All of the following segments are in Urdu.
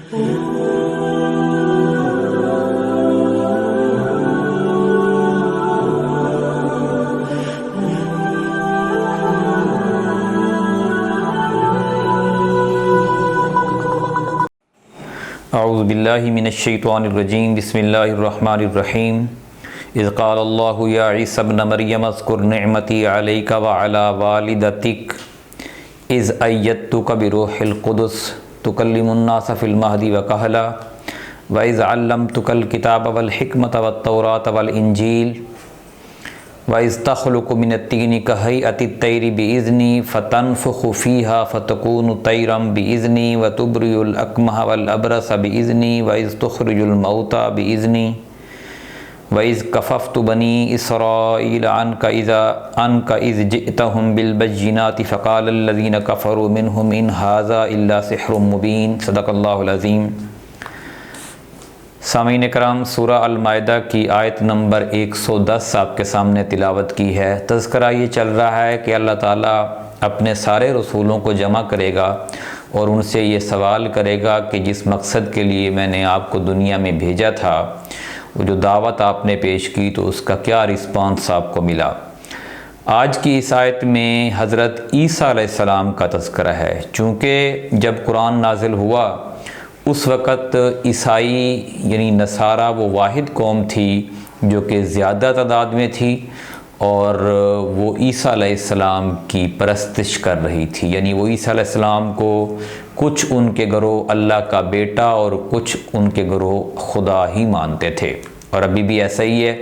اعوذ باللہ من الشیطان الرجیم، بسم اللہ الرحمن الرحیم۔ اذ قال اللہ یا عیسی ابن مریم اذکر نعمتی علیک وعلی والدتک اذ ایدتک بروح القدس تکلم الناس فی المہد وکہلا واذ علمتک الکتاب والحکمۃ والتوراۃ والانجیل وَإِذْ تَخْلُقُ مِنَ الطِّينِ كَهَيْئَةِ الطَّيْرِ بِإِذْنِي فَتَنفُخُ فِيهَا فَتَكُونُ طَيْرًا بِإِذْنِي وَتُبْرِئُ الْأَكْمَحَ وَالْأَبْرَصَ بِإِذْنِي وَإِذْ تُخْرِجُ الْمَوْتَى بِإِذْنِي وَإِذْ كَفَفْتُ بَنِي إِسْرَائِيلَ عَنْكَ إِذْ جِئْتَهُم بِالْبَيِّنَاتِ فَقَالَ الَّذِينَ كَفَرُوا مِنْهُمْ إِنْ هَذَا إِلَّا سِحْرٌ مُبِينٌ۔ صدق اللہ العظیم۔ سامعین کرام، سورہ المائدہ کی آیت نمبر 110 آپ کے سامنے تلاوت کی ہے۔ تذکرہ یہ چل رہا ہے کہ اللہ تعالیٰ اپنے سارے رسولوں کو جمع کرے گا اور ان سے یہ سوال کرے گا کہ جس مقصد کے لیے میں نے آپ کو دنیا میں بھیجا تھا، وہ جو دعوت آپ نے پیش کی تو اس کا کیا رسپانس آپ کو ملا۔ آج کی اس آیت میں حضرت عیسیٰ علیہ السلام کا تذکرہ ہے۔ چونکہ جب قرآن نازل ہوا اس وقت عیسائی یعنی نصارہ وہ واحد قوم تھی جو کہ زیادہ تعداد میں تھی، اور وہ عیسیٰ علیہ السلام کی پرستش کر رہی تھی، یعنی وہ عیسیٰ علیہ السلام کو کچھ ان کے گروہ اللہ کا بیٹا اور کچھ ان کے گروہ خدا ہی مانتے تھے، اور ابھی بھی ایسا ہی ہے۔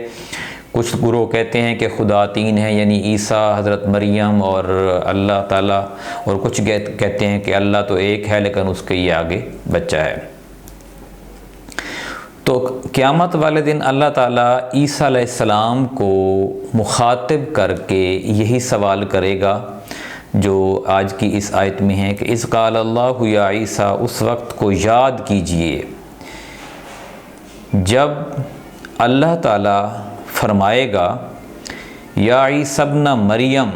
کچھ گروہ کہتے ہیں کہ خدا تین ہیں، یعنی عیسیٰ، حضرت مریم اور اللہ تعالیٰ، اور کچھ کہتے ہیں کہ اللہ تو ایک ہے لیکن اس کے یہ آگے بچہ ہے۔ تو قیامت والے دن اللہ تعالیٰ عیسیٰ علیہ السلام کو مخاطب کر کے یہی سوال کرے گا جو آج کی اس آیت میں ہے کہ اذ قال اللہ یا عیسیٰ، اس وقت کو یاد کیجئے جب اللہ تعالیٰ فرمائے گا یا عیسی ابن مریم،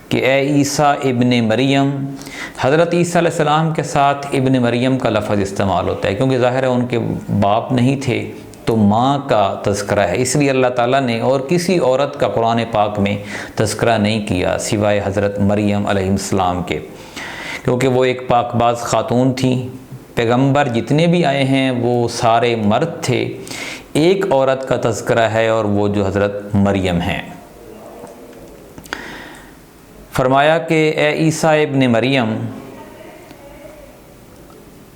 کہ اے عیسیٰ ابن مریم۔ حضرت عیسیٰ علیہ السلام کے ساتھ ابن مریم کا لفظ استعمال ہوتا ہے کیونکہ ظاہر ہے ان کے باپ نہیں تھے، تو ماں کا تذکرہ ہے، اس لیے اللہ تعالیٰ نے اور کسی عورت کا قرآن پاک میں تذکرہ نہیں کیا سوائے حضرت مریم علیہ السلام کے، کیونکہ وہ ایک پاک باز خاتون تھیں۔ پیغمبر جتنے بھی آئے ہیں وہ سارے مرد تھے، ایک عورت کا تذکرہ ہے اور وہ جو حضرت مریم ہیں۔ فرمایا کہ اے عیسیٰ ابن مریم،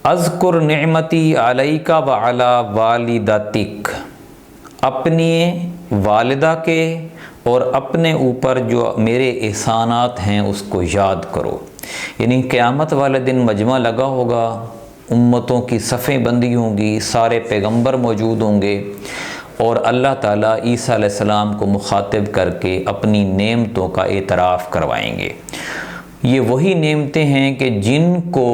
اذکر نعمتی علیک وعلی والدتک، اپنی والدہ کے اور اپنے اوپر جو میرے احسانات ہیں اس کو یاد کرو۔ یعنی قیامت والے دن مجمع لگا ہوگا، امتوں کی صفیں بندی ہوں گی، سارے پیغمبر موجود ہوں گے، اور اللہ تعالیٰ عیسیٰ علیہ السلام کو مخاطب کر کے اپنی نعمتوں کا اعتراف کروائیں گے۔ یہ وہی نعمتیں ہیں کہ جن کو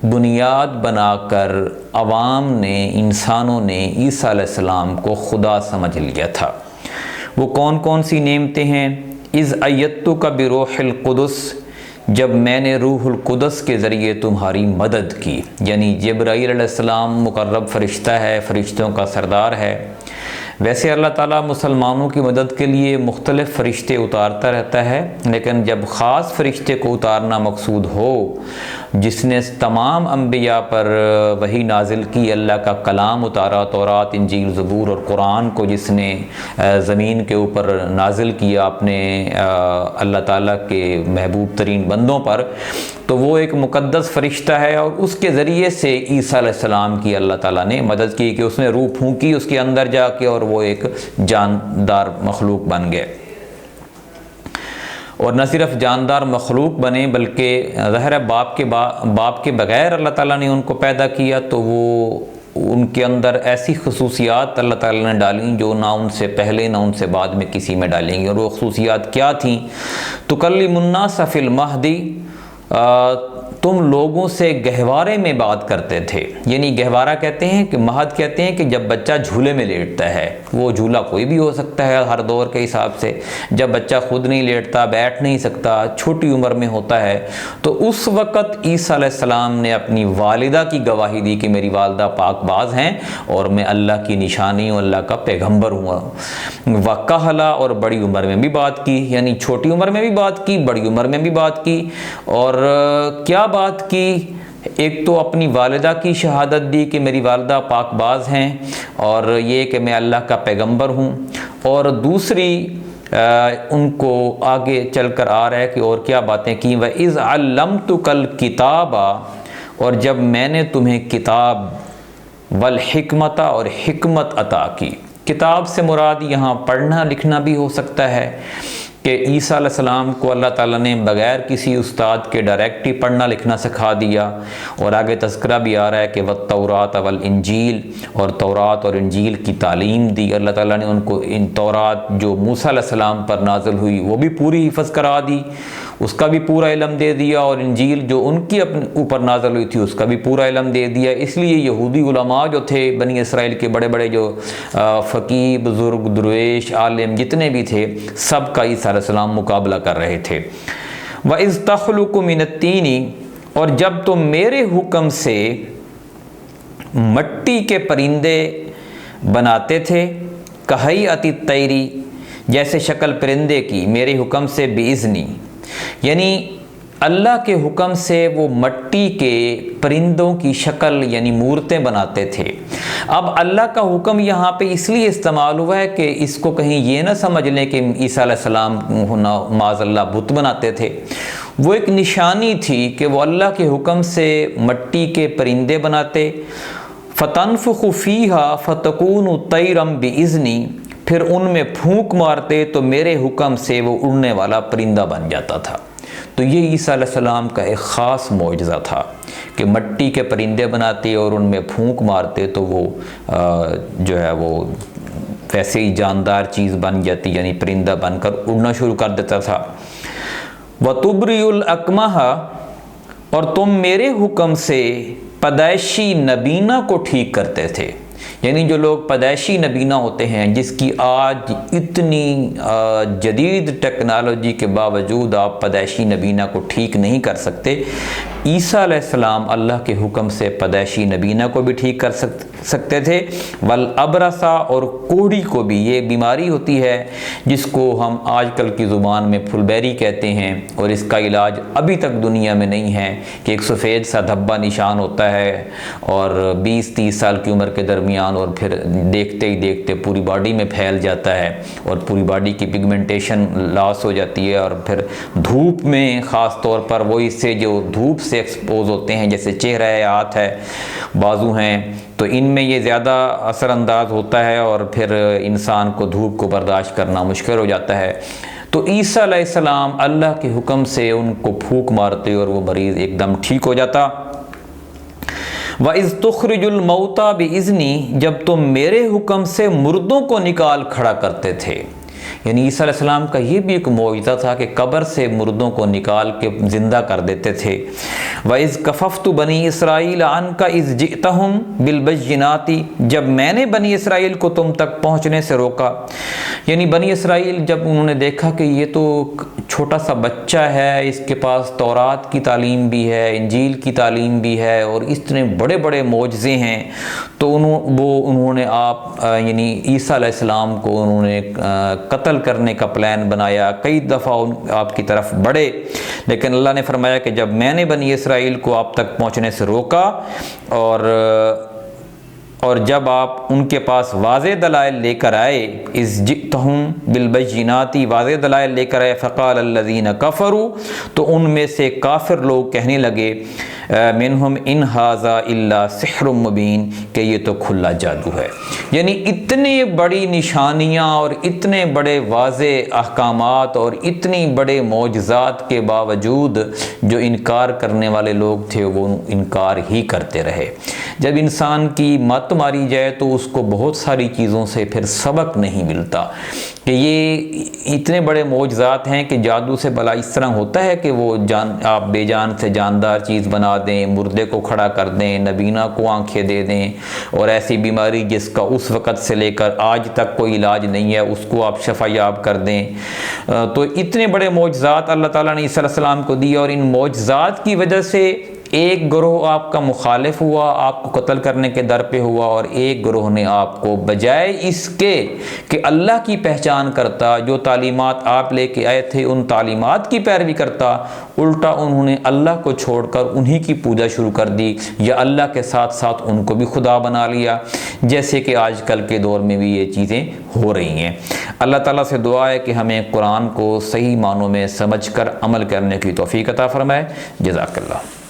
بنیاد بنا کر عوام نے، انسانوں نے عیسیٰ علیہ السلام کو خدا سمجھ لیا تھا۔ وہ کون کون سی نعمتیں ہیں؟ اذ ایدتک بروح القدس، جب میں نے روح القدس کے ذریعے تمہاری مدد کی، یعنی جبرائیل علیہ السلام مقرب فرشتہ ہے، فرشتوں کا سردار ہے۔ ویسے اللہ تعالیٰ مسلمانوں کی مدد کے لیے مختلف فرشتے اتارتا رہتا ہے، لیکن جب خاص فرشتے کو اتارنا مقصود ہو، جس نے تمام انبیاء پر وحی نازل کی، اللہ کا کلام اتارا، تورات، انجیل، زبور اور قرآن کو جس نے زمین کے اوپر نازل کیا اپنے اللہ تعالیٰ کے محبوب ترین بندوں پر، تو وہ ایک مقدس فرشتہ ہے، اور اس کے ذریعے سے عیسیٰ علیہ السلام کی اللہ تعالیٰ نے مدد کی کہ اس نے روح پھونکی اس کے اندر جا کے، اور وہ ایک جاندار مخلوق بن گئے۔ اور نہ صرف جاندار مخلوق بنے بلکہ ظاہر ہے باپ کے بغیر اللہ تعالیٰ نے ان کو پیدا کیا، تو وہ ان کے اندر ایسی خصوصیات اللہ تعالیٰ نے ڈالیں جو نہ ان سے پہلے نہ ان سے بعد میں کسی میں ڈالیں گے۔ اور وہ خصوصیات کیا تھیں؟ تکلم الناس فی المہد، تم لوگوں سے گہوارے میں بات کرتے تھے. یعنی گہوارہ کہتے ہیں کہ مہد کہتے ہیں کہ جب بچہ جھولے میں لیٹتا ہے. وہ جھولا کوئی بھی ہو سکتا ہے ہر دور کے حساب سے. جب بچہ خود نہیں لیٹتا، بیٹھ نہیں سکتا، چھوٹی عمر میں ہوتا ہے، تو اس وقت عیسیٰ علیہ السلام نے اپنی والدہ کی گواہی دی کہ میری والدہ پاک باز ہیں اور میں اللہ کی نشانی ہوں، اللہ کا پیغمبر ہوں. وکہلا، اور بڑی عمر میں بھی بات کی. یعنی چھوٹی عمر میں بھی بات کی، بڑی عمر میں بھی بات کی. اور کیا بات کی؟ ایک تو اپنی والدہ کی شہادت دی کہ میری والدہ پاک باز ہیں اور یہ کہ میں اللہ کا پیغمبر ہوں. اور دوسری ان کو آگے چل کر آ رہا ہے کہ اور کیا باتیں کی. وَإِذْ عَلَّمْتُكَ الْكِتَابَ، اور جب میں نے تمہیں کتاب، والحکمت، اور حکمت عطا کی. کتاب سے مراد یہاں پڑھنا لکھنا بھی ہو سکتا ہے کہ عیسیٰ علیہ السلام کو اللہ تعالیٰ نے بغیر کسی استاد کے ڈائریکٹ ہی پڑھنا لکھنا سکھا دیا. اور آگے تذکرہ بھی آ رہا ہے کہ وَالتَّوْرَاةَ وَالْإِنْجِيلَ، اور تورات اور انجیل کی تعلیم دی. اللہ تعالیٰ نے ان کو ان تورات جو موسیٰ علیہ السلام پر نازل ہوئی وہ بھی پوری حفظ کرا دی، اس کا بھی پورا علم دے دیا. اور انجیل جو ان کی اپنے اوپر نازل ہوئی تھی اس کا بھی پورا علم دے دیا. اس لیے یہودی علماء جو تھے بنی اسرائیل کے، بڑے بڑے جو فقیہ، بزرگ، درویش، عالم جتنے بھی تھے، سب کا عیسیٰ علیہ السلام مقابلہ کر رہے تھے. وَإِذْ تَخْلُقُ مِنَ الطِّينِ، اور جب تم میرے حکم سے مٹی کے پرندے بناتے تھے، کہیئۃ الطیر، جیسے شکل پرندے کی، میرے حکم سے، بِإِذْنِ، یعنی اللہ کے حکم سے وہ مٹی کے پرندوں کی شکل یعنی مورتیں بناتے تھے. اب اللہ کا حکم یہاں پہ اس لیے استعمال ہوا ہے کہ اس کو کہیں یہ نہ سمجھ لیں کہ عیسیٰ علیہ السلام معاذ اللہ بت بناتے تھے. وہ ایک نشانی تھی کہ وہ اللہ کے حکم سے مٹی کے پرندے بناتے. فَتَنْفُخُ فِيهَا فَتَكُونُ طَيْرًا بِإِذْنِي، پھر ان میں پھونک مارتے تو میرے حکم سے وہ اڑنے والا پرندہ بن جاتا تھا. تو یہ عیسیٰ علیہ السلام کا ایک خاص معجزہ تھا کہ مٹی کے پرندے بناتے اور ان میں پھونک مارتے تو وہ جو ہے وہ ویسے ہی جاندار چیز بن جاتی، یعنی پرندہ بن کر اڑنا شروع کر دیتا تھا. وَتُبْرِئُ الْأَكْمَحَ، اور تم میرے حکم سے پیدائشی نبینہ کو ٹھیک کرتے تھے. یعنی جو لوگ پیدائشی نبینہ ہوتے ہیں، جس کی آج اتنی جدید ٹیکنالوجی کے باوجود آپ پیدائشی نبینہ کو ٹھیک نہیں کر سکتے، عیسیٰ علیہ السلام اللہ کے حکم سے پیدائشی نبینہ کو بھی ٹھیک کر سکتے تھے. والابرصا، اور کوڑی کو بھی. یہ بیماری ہوتی ہے جس کو ہم آج کل کی زبان میں پھلبیری کہتے ہیں، اور اس کا علاج ابھی تک دنیا میں نہیں ہے کہ ایک سفید سا دھبا نشان ہوتا ہے اور 20-30 سال کی عمر کے درمیان، اور پھر دیکھتے ہی دیکھتے پوری باڈی میں پھیل جاتا ہے اور پوری باڈی کی پگمنٹیشن لاس ہو جاتی ہے. اور پھر دھوپ میں خاص طور پر وہ اس سے جو دھوپ سے ایکسپوز ہوتے ہیں، جیسے چہرہ ہے، ہاتھ ہے، بازو ہیں، تو ان میں یہ زیادہ اثر انداز ہوتا ہے اور پھر انسان کو دھوپ کو برداشت کرنا مشکل ہو جاتا ہے. تو عیسیٰ علیہ السلام اللہ کے حکم سے ان کو پھونک مارتے اور وہ مریض ایک دم ٹھیک ہو جاتا. وَإِذْ تُخْرِجُ الْمَوْتَى بِإِذْنِي، جب تم میرے حکم سے مردوں کو نکال کھڑا کرتے تھے. یعنی عیسیٰ علیہ السلام کا یہ بھی ایک معجزہ تھا کہ قبر سے مردوں کو نکال کے زندہ کر دیتے تھے. وَإِذْ كَفَفْتُ بَنِي إِسْرَائِيلَ عَنْكَ إِذْ جِئْتَهُمْ بِالْبَيِّنَاتِ، جب میں نے بنی اسرائیل کو تم تک پہنچنے سے روکا. یعنی بنی اسرائیل جب انہوں نے دیکھا کہ یہ تو چھوٹا سا بچہ ہے، اس کے پاس تورات کی تعلیم بھی ہے، انجیل کی تعلیم بھی ہے، اور اتنے بڑے بڑے معجزے ہیں، تو انہوں نے یعنی عیسیٰ علیہ السلام کو انہوں نے قتل کرنے کا پلان بنایا. کئی دفعہ آپ کی طرف بڑھے، لیکن اللہ نے فرمایا کہ جب میں نے بنی اسرائیل کو آپ تک پہنچنے سے روکا اور جب آپ ان کے پاس واضح دلائل لے کر آئے، اذ جئتہم بالبینات، واضح دلائل لے کر آئے، فقال الذین کفروا، تو ان میں سے کافر لوگ کہنے لگے، منہم ان ھذا الا سحر مبین، کہ یہ تو کھلا جادو ہے. یعنی اتنی بڑی نشانیاں اور اتنے بڑے واضح احکامات اور اتنی بڑے معجزات کے باوجود جو انکار کرنے والے لوگ تھے وہ انکار ہی کرتے رہے. جب انسان کی مت ماری جائے تو اس کو بہت ساری چیزوں سے پھر سبق نہیں ملتا. کہ یہ اتنے بڑے معجزات ہیں کہ جادو سے بھلا اس طرح ہوتا ہے کہ وہ آپ بے جان سے جاندار چیز بنا دیں، مردے کو کھڑا کر دیں، نابینا کو آنکھیں دے دیں، اور ایسی بیماری جس کا اس وقت سے لے کر آج تک کوئی علاج نہیں ہے اس کو آپ شفا یاب کر دیں۔ تو اتنے بڑے معجزات اللہ تعالیٰ نے عیسیٰ علیہ السلام کو دیے، اور ان معجزات کی وجہ سے ایک گروہ آپ کا مخالف ہوا، آپ کو قتل کرنے کے در پہ ہوا، اور ایک گروہ نے آپ کو بجائے اس کے کہ اللہ کی پہچان کرتا، جو تعلیمات آپ لے کے آئے تھے ان تعلیمات کی پیروی کرتا، الٹا انہوں نے اللہ کو چھوڑ کر انہی کی پوجا شروع کر دی، یا اللہ کے ساتھ ساتھ ان کو بھی خدا بنا لیا، جیسے کہ آج کل کے دور میں بھی یہ چیزیں ہو رہی ہیں۔ اللہ تعالیٰ سے دعا ہے کہ ہمیں قرآن کو صحیح معنوں میں سمجھ کر عمل کرنے کی توفیق عطا فرمائے۔ جزاک اللہ۔